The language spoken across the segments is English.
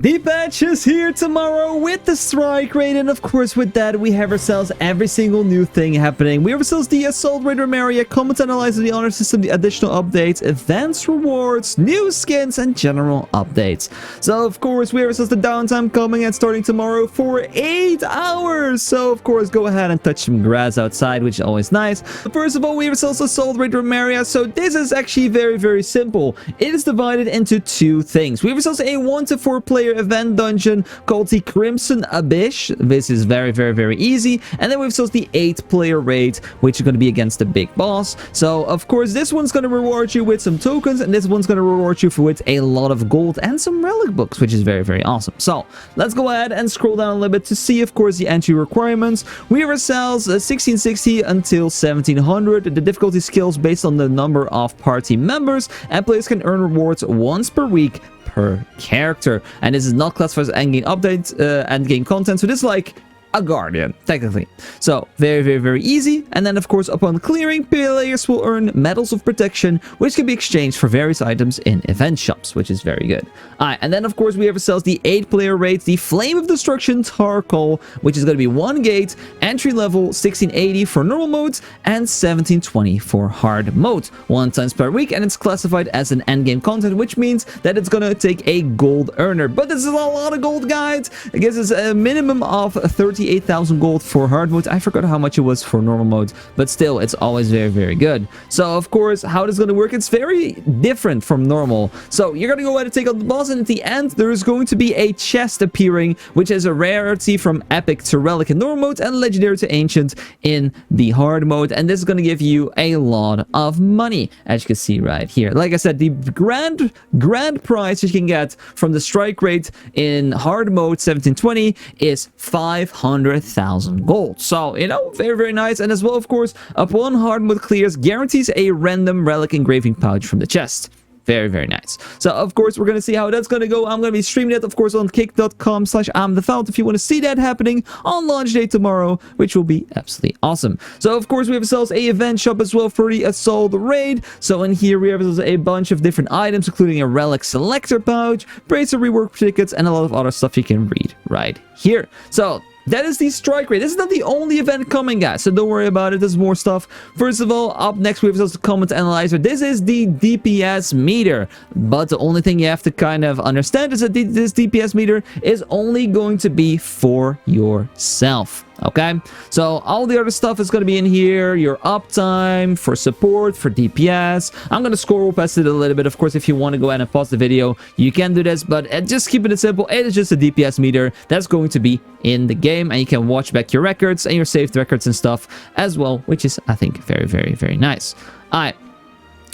The patch is here tomorrow with the strike rate, and of course with that we have ourselves every single new thing happening. We have ourselves the Assault Raider area, Combat Analyzer, the Honor System, the additional updates, events, rewards, new skins, and general updates. So of course we have ourselves the downtime coming and starting tomorrow for 8 hours. So of course go ahead and touch some grass outside, which is always nice. But first of all, we have ourselves Assault Raider area. So this is actually very simple. It is divided into two things. We have ourselves a 1 to 4 player event dungeon called the Crimson Abyss. This is very easy. And then we've also the 8-player raid, which is going to be against the big boss. So of course this one's going to reward you with some tokens, and this one's going to reward you with a lot of gold and some relic books, which is very awesome. So let's go ahead and scroll down a little bit to see, of course, the entry requirements. We have ourselves 1660 until 1700. The difficulty scales based on the number of party members, and players can earn rewards once per week per character. And this is not classified as endgame update, endgame content, so this is like a guardian technically. So very easy. And then of course upon clearing, players will earn medals of protection, which can be exchanged for various items in event shops, which is very good. Alright, and then of course we have ourselves the 8-player raid, the Flame of Destruction Charcoal, which is going to be 1 gate, entry level 1680 for normal modes and 1720 for hard mode, 1 times per week, and it's classified as an endgame content, which means that it's going to take a gold earner. But this is a lot of gold, guys. I guess it's a minimum of 38,000 gold for hard mode. I forgot how much it was for normal mode, but still it's always very good. So of course how this is going to work, it's very different from normal. So you're going to go ahead and take on the boss, and at the end there is going to be a chest appearing, which is a rarity from epic to relic in normal mode and legendary to ancient in the hard mode, and this is going to give you a lot of money, as you can see right here. Like I said, the grand prize you can get from the strike rate in hard mode 1720 is 500,000 gold. So, you know, very nice. And as well, of course, upon hard mode clears, guarantees a random relic engraving pouch from the chest. Very nice. So of course we're going to see how that's going to go. I'm going to be streaming it, of course, on kick.com/ImDefild if you want to see that happening on launch day tomorrow, which will be absolutely awesome. So of course we have ourselves a event shop as well for the Assault Raid. So in here we have a bunch of different items, including a relic selector pouch, bracer rework tickets, and a lot of other stuff you can read right here. So that is the strike rate. This is not the only event coming, guys, so don't worry about it. There's more stuff. First of all, up next we have also the Combat Analyzer. This is the DPS meter, but the only thing you have to kind of understand is that this DPS meter is only going to be for yourself. Okay, so all the other stuff is going to be in here. Your uptime, for support, for DPS. I'm going to scroll past it a little bit. Of course, if you want to go ahead and pause the video, you can do this, but just keeping it simple. It is just a DPS meter that's going to be in the game, and you can watch back your records and your saved records and stuff as well, which is, I think, very nice. Alright.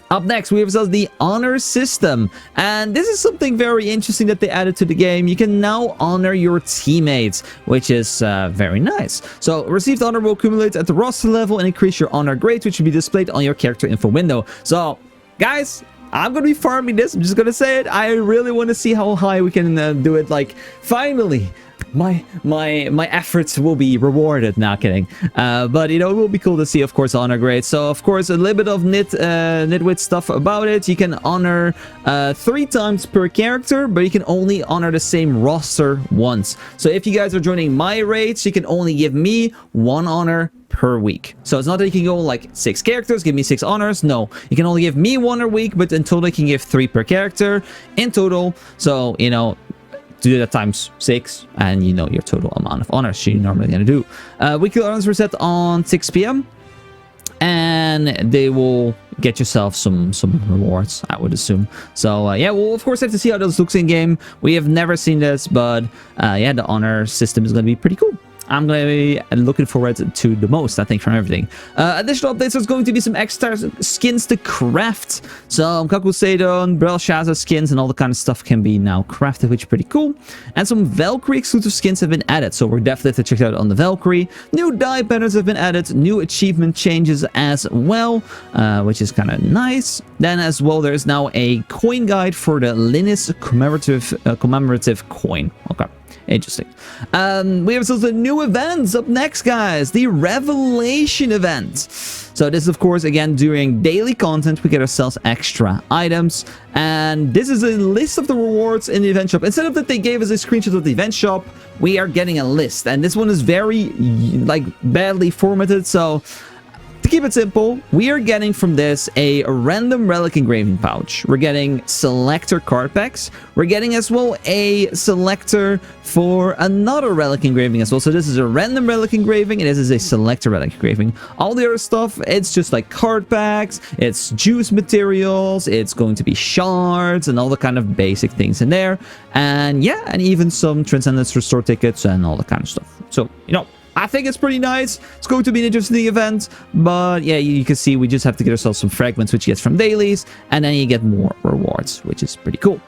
Up next, we have the honor system, and this is something very interesting that they added to the game. You can now honor your teammates, which is very nice. So received honor will accumulate at the roster level and increase your honor grade, which will be displayed on your character info window. So guys, I'm gonna be farming this. I'm just gonna say it. I really want to see how high we can do it. Like, finally my efforts will be rewarded. Not kidding, but you know, it will be cool to see, of course, honor grade. So of course a little bit of nitwit stuff about it. You can honor 3 times per character, but you can only honor the same roster once. So if you guys are joining my raids, you can only give me 1 honor per week. So it's not that you can go like 6 characters, give me 6 honors. No, you can only give me 1 a week, but in total you can give 3 per character in total. So, you know, do that times 6, and you know your total amount of honors you're normally gonna do. Weekly honors were set on 6 p.m. and they will get yourself some rewards, I would assume. So yeah, we'll of course have to see how this looks in game. We have never seen this, but yeah, the honor system is gonna be pretty cool. I'm going to be looking forward to the most, I think, from everything. Additional updates, there's going to be some extra skins to craft. Some Kakuseidon, Belshazzar skins, and all the kind of stuff can be now crafted, which is pretty cool. And some Valkyrie exclusive skins have been added, so we're definitely have to check it out on the Valkyrie. New dye patterns have been added, new achievement changes as well, which is kind of nice. Then as well, there's now a coin guide for the Linus commemorative coin. Okay. Interesting. We have also the new events up next, guys. The Revelation event. So this is, of course, again, during daily content, we get ourselves extra items. And this is a list of the rewards in the event shop. Instead of that they gave us a screenshot of the event shop, we are getting a list. And this one is very, like, badly formatted. So to keep it simple, we are getting from this a random relic engraving pouch. We're getting selector card packs. We're getting as well a selector for another relic engraving as well. So this is a random relic engraving and this is a selector relic engraving. All the other stuff, it's just like card packs, it's juice materials, it's going to be shards and all the kind of basic things in there. And yeah, and even some Transcendence Restore tickets and all that kind of stuff. So, you know, I think it's pretty nice. It's going to be an interesting event. But yeah, you can see we just have to get ourselves some fragments, which you get from dailies. And then you get more rewards, which is pretty cool.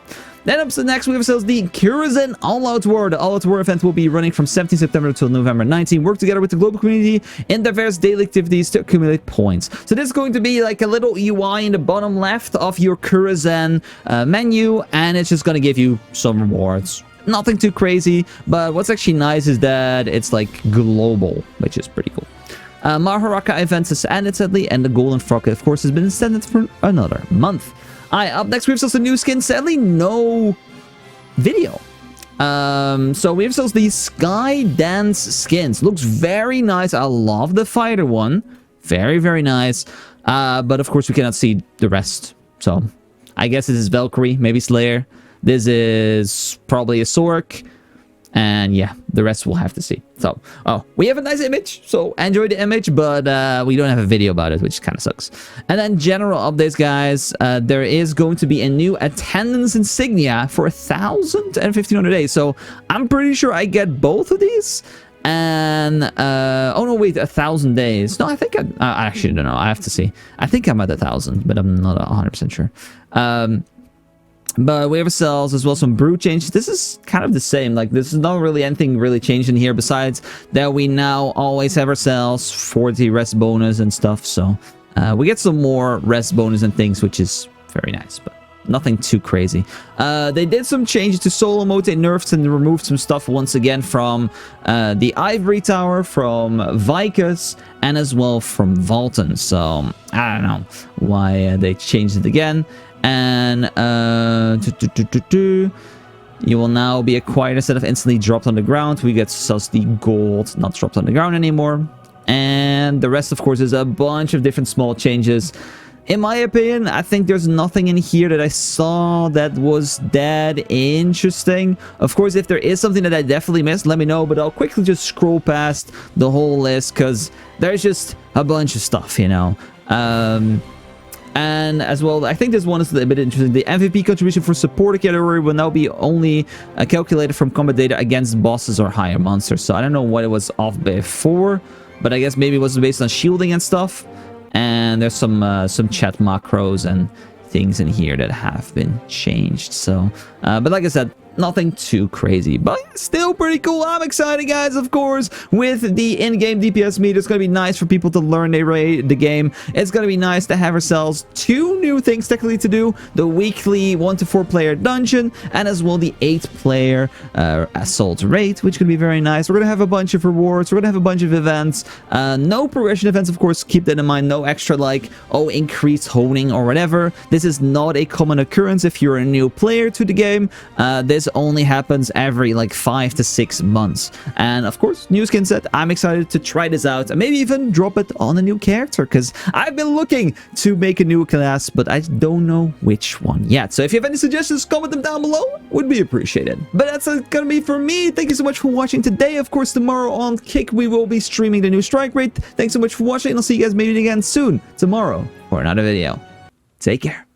Then up to next, we have ourselves the Kurizen All-Out War. The All-Out War event will be running from 17 September until November 19. Work together with the global community in diverse daily activities to accumulate points. So this is going to be like a little UI in the bottom left of your Kurizen menu. And it's just going to give you some rewards. Nothing too crazy, but what's actually nice is that it's like global, which is pretty cool. Maharaka events has ended sadly, and the Golden Frog, of course, has been extended for another month. Up next, we have ourselves a new skin. Sadly, no video. So we have ourselves these Sky Dance skins. Looks very nice. I love the fighter one. Very, very nice. But of course, we cannot see the rest. So I guess this is Valkyrie, maybe Slayer. This is probably a Sork. And yeah, the rest we'll have to see. So, oh, we have a nice image. So enjoy the image, but we don't have a video about it, which kind of sucks. And then general updates, guys. There is going to be a new attendance insignia for 1,000 and 1,500 days. So I'm pretty sure I get both of these. And oh no, wait, 1,000 days. No, I think I actually don't know. I have to see. I think I'm at 1,000, but I'm not 100% sure. But we have ourselves as well some brew changes. This is kind of the same. Like, this is not really anything really changed in here besides that we now always have ourselves 40 rest bonus and stuff. So we get some more rest bonus and things, which is very nice, but nothing too crazy. They did some changes to solo mode. They nerfed and removed some stuff once again from the Ivory Tower, from Vicus, and as well from Valton. So I don't know why they changed it again. And you will now be acquired instead of instantly dropped on the ground. We get ourselves the gold not dropped on the ground anymore. And the rest, of course, is a bunch of different small changes. In my opinion, I think there's nothing in here that I saw that was that interesting. Of course, if there is something that I definitely missed, let me know. But I'll quickly just scroll past the whole list because there's just a bunch of stuff, you know. And as well, I think this one is a bit interesting. The MVP contribution for supporter category will now be only calculated from combat data against bosses or higher monsters. So I don't know what it was off before, but I guess maybe it was based on shielding and stuff. And there's some chat macros and things in here that have been changed. So, but like I said, nothing too crazy, but still pretty cool. I'm excited, guys, of course, with the in-game DPS meter. It's going to be nice for people to learn the game. It's going to be nice to have ourselves 2 new things technically to do. The weekly 1 to 4 player dungeon, and as well the 8-player assault raid, which could be very nice. We're going to have a bunch of rewards. We're going to have a bunch of events. No progression events, of course. Keep that in mind. No extra, like, oh, increased honing or whatever. This is not a common occurrence if you're a new player to the game. This only happens every like 5 to 6 months. And of course, new skin set. I'm excited to try this out and maybe even drop it on a new character, because I've been looking to make a new class, but I don't know which one yet. So if you have any suggestions, comment them down below. Would be appreciated. But that's gonna be for me. Thank you so much for watching today. Of course, tomorrow on Kick, we will be streaming the new strike rate. Thanks so much for watching, and I'll see you guys maybe again soon tomorrow for another video. Take care.